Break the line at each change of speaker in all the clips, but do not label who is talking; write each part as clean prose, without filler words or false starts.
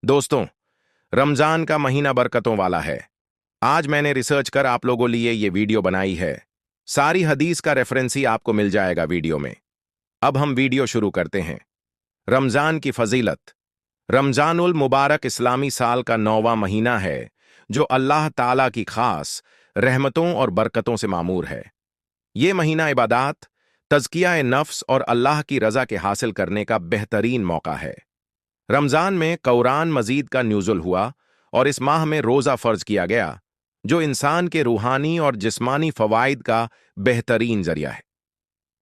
दोस्तों, रमजान का महीना बरकतों वाला है। आज मैंने रिसर्च कर आप लोगों लिए ये वीडियो बनाई है। सारी हदीस का रेफरेंस ही आपको मिल जाएगा वीडियो में। अब हम वीडियो शुरू करते हैं। रमजान की फजीलत। रमजानुल मुबारक इस्लामी साल का 9वां महीना है, जो अल्लाह ताला की खास रहमतों और बरकतों से मामूर है। ये महीना इबादात, तज़किया नफ्स और अल्लाह की रज़ा के हासिल करने का बेहतरीन मौका है। रमजान में कुरान मजीद का न्यूज़ुल हुआ और इस माह में रोज़ा फ़र्ज किया गया, जो इंसान के रूहानी और जिस्मानी फ़वाइद का बेहतरीन ज़रिया है।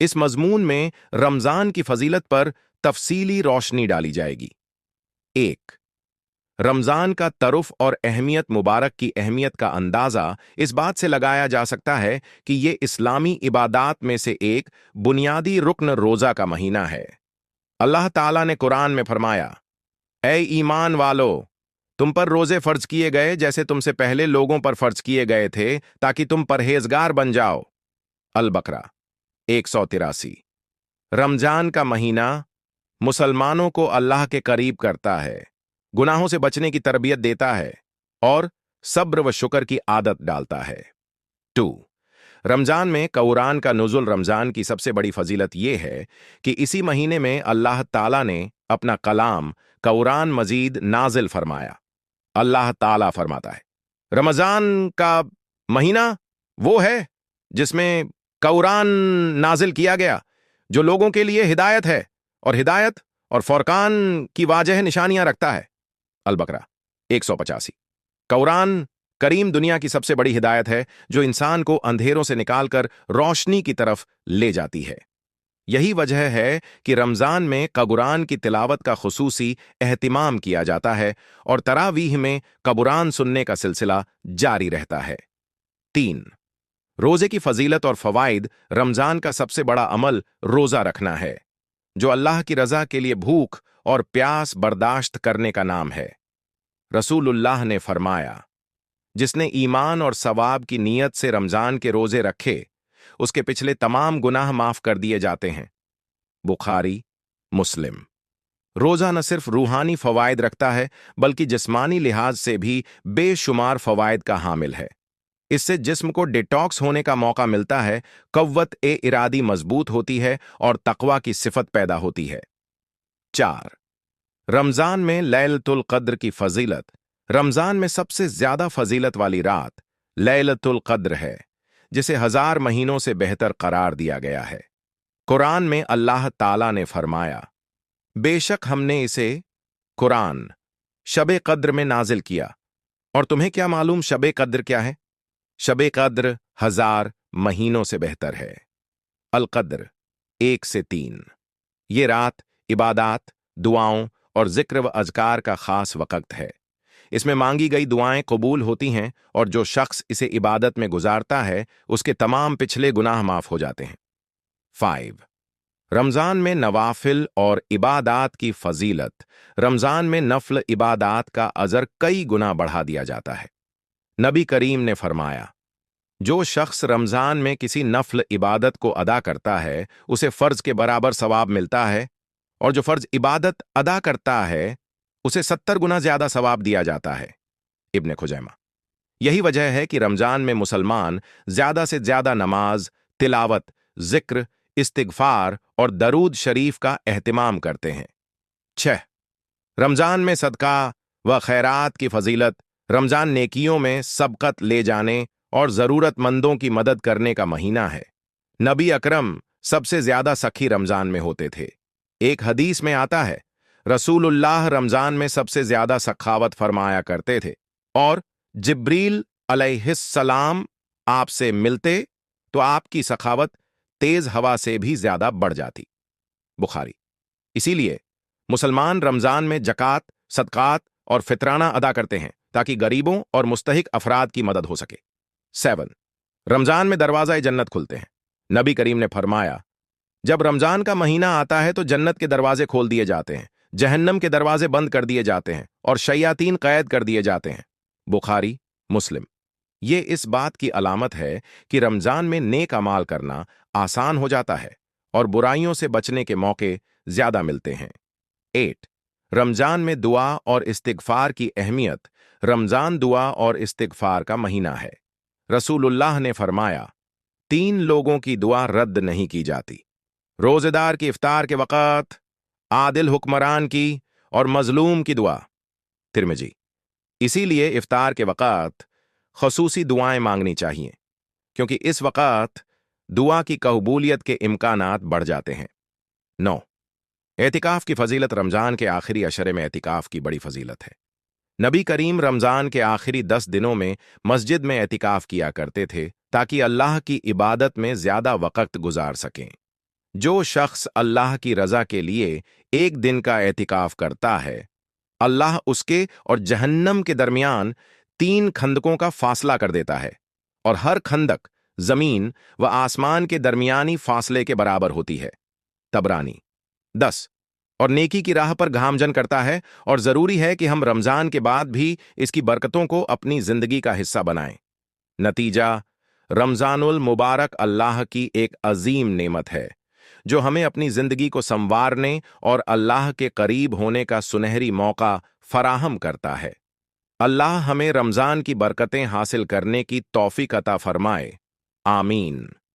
इस मज़मून में रमजान की फजीलत पर तफसीली रोशनी डाली जाएगी। 1. रमजान का तरुफ और अहमियत। मुबारक की अहमियत का अंदाज़ा इस बात से लगाया जा सकता है कि ये इस्लामी इबादात में से एक बुनियादी रुक्न रोज़ा का महीना है। अल्लाह ताला ने कुरान में फरमाया, ऐ ईमान वालो, तुम पर रोजे फर्ज किए गए जैसे तुमसे पहले लोगों पर फर्ज किए गए थे, ताकि तुम परहेजगार बन जाओ। अल बकरा 183। रमजान का महीना मुसलमानों को अल्लाह के करीब करता है, गुनाहों से बचने की तरबियत देता है और सब्र व शुक्र की आदत डालता है। 2. रमजान में कुरान का नुज़ुल। रमजान की सबसे बड़ी फजीलत यह है कि इसी महीने में अल्लाह ताला ने अपना कलाम कुरान मजीद नाजिल फरमाया। अल्लाह ताला फरमाता है, रमजान का महीना वो है जिसमें कुरान नाजिल किया गया, जो लोगों के लिए हिदायत है और हिदायत और फुरकान की वाजह निशानियां रखता है। अल बकरा 185। कुरान करीम दुनिया की सबसे बड़ी हिदायत है, जो इंसान को अंधेरों से निकालकर रोशनी की तरफ ले जाती है। यही वजह है कि रमजान में कुरान की तिलावत का खुसूसी एहतिमाम किया जाता है और तरावीह में कुरान सुनने का सिलसिला जारी रहता है। 3. रोजे की फजीलत और फवाइद। रमजान का सबसे बड़ा अमल रोजा रखना है, जो अल्लाह की रजा के लिए भूख और प्यास बर्दाश्त करने का नाम है। रसूलुल्लाह ने फरमाया, जिसने ईमान और सवाब की नीयत से रमजान के रोजे रखे, उसके पिछले तमाम गुनाह माफ कर दिए जाते हैं। बुखारी, मुस्लिम। रोजा न सिर्फ रूहानी फवाइद रखता है, बल्कि जिस्मानी लिहाज से भी बेशुमार फवाइद का हामिल है। इससे जिस्म को डिटॉक्स होने का मौका मिलता है, कव्वत-ए-इरादी मजबूत होती है और तकवा की सिफत पैदा होती है। 4. रमजान में लैलतुल कद्र की फजीलत। रमजान में सबसे ज्यादा फजीलत वाली रात लैलतुल कद्र है, जिसे 1000 महीनों से बेहतर करार दिया गया है। कुरान में अल्लाह ताला ने फरमाया, बेशक हमने इसे कुरान शबे कद्र में नाजिल किया। और तुम्हें क्या मालूम शबे कद्र क्या है? शबे कद्र 1000 महीनों से बेहतर है। अल कद्र 1 से 3। ये रात इबादात, दुआओं और जिक्र व अज़कार का खास वक्त है। इसमें मांगी गई दुआएं कबूल होती हैं और जो शख्स इसे इबादत में गुजारता है, उसके तमाम पिछले गुनाह माफ हो जाते हैं। 5. रमजान में नवाफिल और इबादात की फजीलत। रमजान में नफल इबादात का अजर कई गुना बढ़ा दिया जाता है। नबी करीम ने फरमाया, जो शख्स रमजान में किसी नफल इबादत को अदा करता है, उसे फर्ज के बराबर सवाब मिलता है, और जो फर्ज इबादत अदा करता है, उसे 70 गुना ज्यादा सवाब दिया जाता है। इब्ने खुजैमा। यही वजह है कि रमजान में मुसलमान ज्यादा से ज्यादा नमाज, तिलावत, जिक्र, इस्तिगफार और दरूद शरीफ का एहतिमाम करते हैं। 6. रमजान में सदका व खैरात की फजीलत। रमजान नेकियों में सबकत ले जाने और जरूरतमंदों की मदद करने का महीना है। नबी अकरम सबसे ज्यादा सखी रमजान में होते थे। एक हदीस में आता है, रसूलुल्लाह रमजान में सबसे ज्यादा सखावत फरमाया करते थे, और जिब्रील अलैहिस्सलाम आपसे मिलते तो आपकी सखावत तेज हवा से भी ज्यादा बढ़ जाती। बुखारी। इसीलिए मुसलमान रमजान में जकात, सदकात और फितराना अदा करते हैं, ताकि गरीबों और मुस्तहिक अफराद की मदद हो सके। 7. रमजान में दरवाज़ा जन्नत खुलते हैं। नबी करीम ने फरमाया, जब रमजान का महीना आता है तो जन्नत के दरवाजे खोल दिए जाते हैं, जहन्नम के दरवाजे बंद कर दिए जाते हैं और शयातीन कैद कर दिए जाते हैं। बुखारी, मुस्लिम। ये इस बात की अलामत है कि रमजान में नेक अमाल करना आसान हो जाता है और बुराइयों से बचने के मौके ज्यादा मिलते हैं। 8. रमजान में दुआ और इस्तिगफार की अहमियत। रमजान दुआ और इस्तिगफार का महीना है। रसूलुल्लाह ने फरमाया, 3 लोगों की दुआ रद्द नहीं की जाती। रोजेदार की इफ्तार के वक़्त, आदिल हुक्मरान की और मजलूम की दुआ। तिरमिजी। इसीलिए इफ्तार के वक़्त खसूसी दुआएं मांगनी चाहिए, क्योंकि इस वक़्त दुआ की कबूलियत के इम्कानात बढ़ जाते हैं। 9। एतिकाफ की फजीलत। रमजान के आखिरी अशरे में एतिकाफ की बड़ी फजीलत है। नबी करीम रमजान के आखिरी 10 दिनों में मस्जिद में एतिकाफ किया करते थे, ताकि अल्लाह की इबादत में ज्यादा वक़्त गुजार सकें। जो शख्स अल्लाह की रजा के लिए एक दिन का एतिकाफ करता है, अल्लाह उसके और जहन्नम के दरमियान 3 खंदकों का फासला कर देता है, और हर खंदक जमीन व आसमान के दरमियानी फासले के बराबर होती है। तबरानी। 10। और नेकी की राह पर घामजन करता है, और जरूरी है कि हम रमजान के बाद भी इसकी बरकतों को अपनी जिंदगी का हिस्सा बनाएं। नतीजा, रमजानुल मुबारक अल्लाह की एक अजीम नेमत है, जो हमें अपनी जिंदगी को संवारने और अल्लाह के करीब होने का सुनहरी मौका फराहम करता है। अल्लाह हमें रमजान की बरकतें हासिल करने की तौफीक अता फरमाए। आमीन।